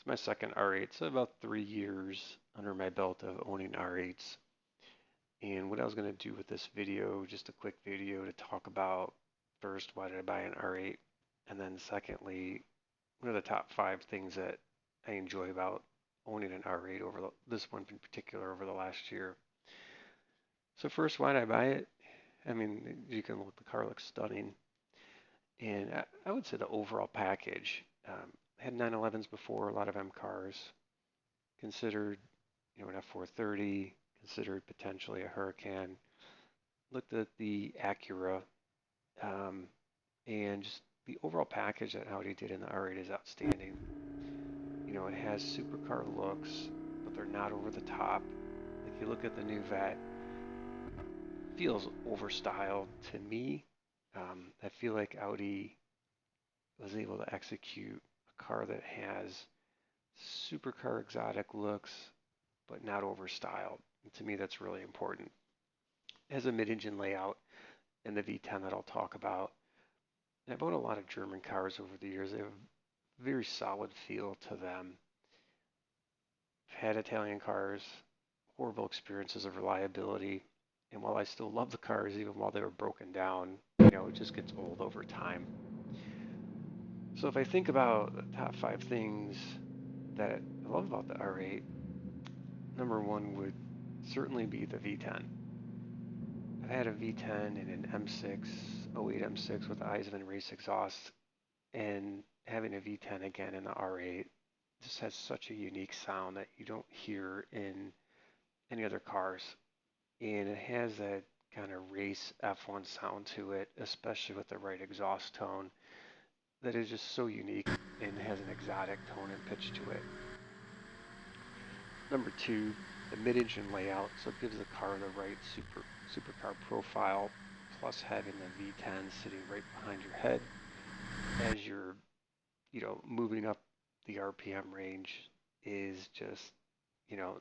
my second R8, so about 3 years under my belt of owning R8s. And what I was going to do with this video, just a quick video to talk about first, why did I buy an R8? And then secondly, what are the top 5 things that I enjoy about owning an R8 this one in particular over the last year. So first, why did I buy it? I mean, you can look, the car looks stunning. And I would say the overall package. I had 911s before, a lot of M cars. Considered, an F430, considered potentially a Huracan. Looked at the Acura, and just the overall package that Audi did in the R8 is outstanding. It has supercar looks, but they're not over the top. Like you look at the new Vet, feels overstyled to me. I feel like Audi was able to execute a car that has supercar exotic looks, but not overstyled. And to me, that's really important. It has a mid-engine layout in the V10 that I'll talk about. And I've owned a lot of German cars over the years. They have a very solid feel to them. I've had Italian cars, horrible experiences of reliability. And while I still love the cars, even while they were broken down, it just gets old over time. So if I think about the top 5 things that I love about the R8, number one would certainly be the V10. I've had a V10 and an M6, 08 M6 with Eisman race exhaust, and having a V10 again in the R8 just has such a unique sound that you don't hear in any other cars. And it has that kind of race F1 sound to it, especially with the right exhaust tone, that is just so unique and has an exotic tone and pitch to it. Number two, the mid-engine layout, so it gives the car the right supercar profile, plus having the V10 sitting right behind your head as you're, moving up the RPM range is just,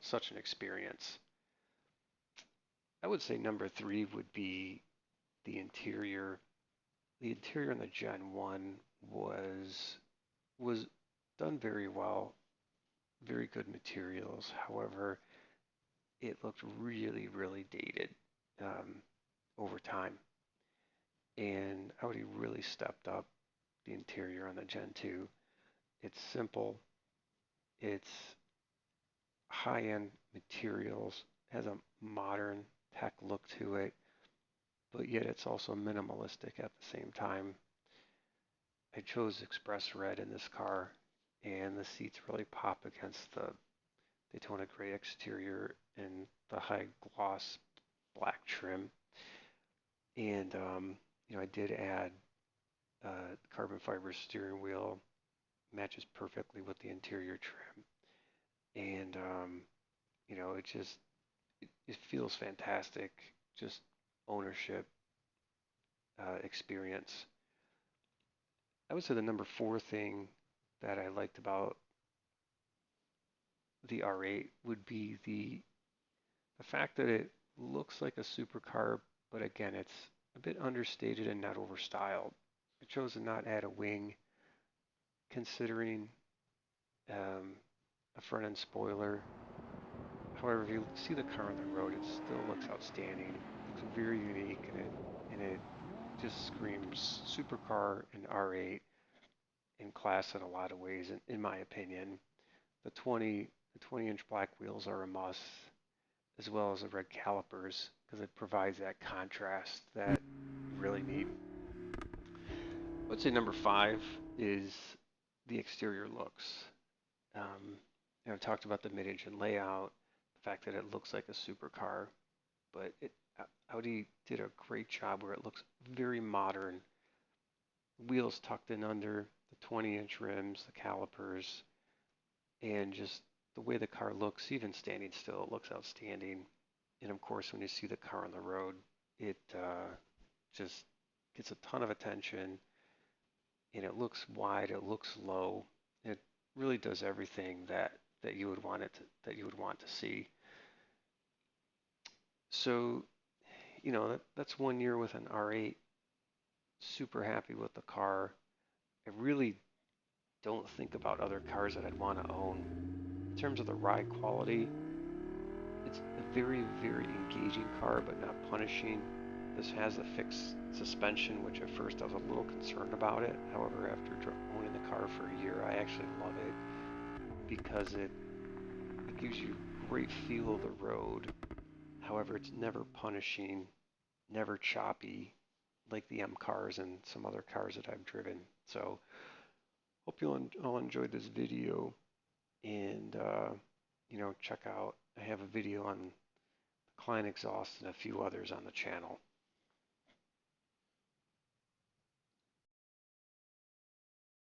such an experience. I would say number three would be the interior. The interior in the Gen 1 was done very well, very good materials. However, it looked really, really dated over time. And Audi really stepped up the interior on the Gen 2. It's simple, it's high-end materials, has a modern tech look to it, but yet it's also minimalistic at the same time. I chose Express Red in this car, and the seats really pop against the Daytona gray exterior and the high gloss black trim. And I did add carbon fiber steering wheel, matches perfectly with the interior trim, and it feels fantastic. Just ownership experience. I would say the number 4 thing that I liked about the R8 would be the fact that it looks like a supercar, but again, it's a bit understated and not overstyled. I chose to not add a wing, considering a front end spoiler. However, if you see the car on the road, it still looks outstanding. It looks very unique, and it just screams supercar and R8 in class in a lot of ways, in my opinion. The 20-inch black wheels are a must, as well as the red calipers, because it provides that contrast that you really need. I would say number 5 is the exterior looks. I've talked about the mid-engine layout, the fact that it looks like a supercar, but Audi did a great job where it looks very modern. Wheels tucked in under, the 20-inch rims, the calipers, and just the way the car looks, even standing still, it looks outstanding. And of course, when you see the car on the road, it just gets a ton of attention, and it looks wide, it looks low. It really does everything that you would want to see. So, that's 1 year with an R8. Super happy with the car. I really don't think about other cars that I'd want to own. In terms of the ride quality, it's a very, very engaging car, but not punishing. This has a fixed suspension, which at first I was a little concerned about it. However, after owning the car for a year, I actually love it because it gives you a great feel of the road. However, it's never punishing, never choppy like the M cars and some other cars that I've driven. So hope you'll all enjoyed this video, and check out, I have a video on Kline exhaust and a few others on the channel.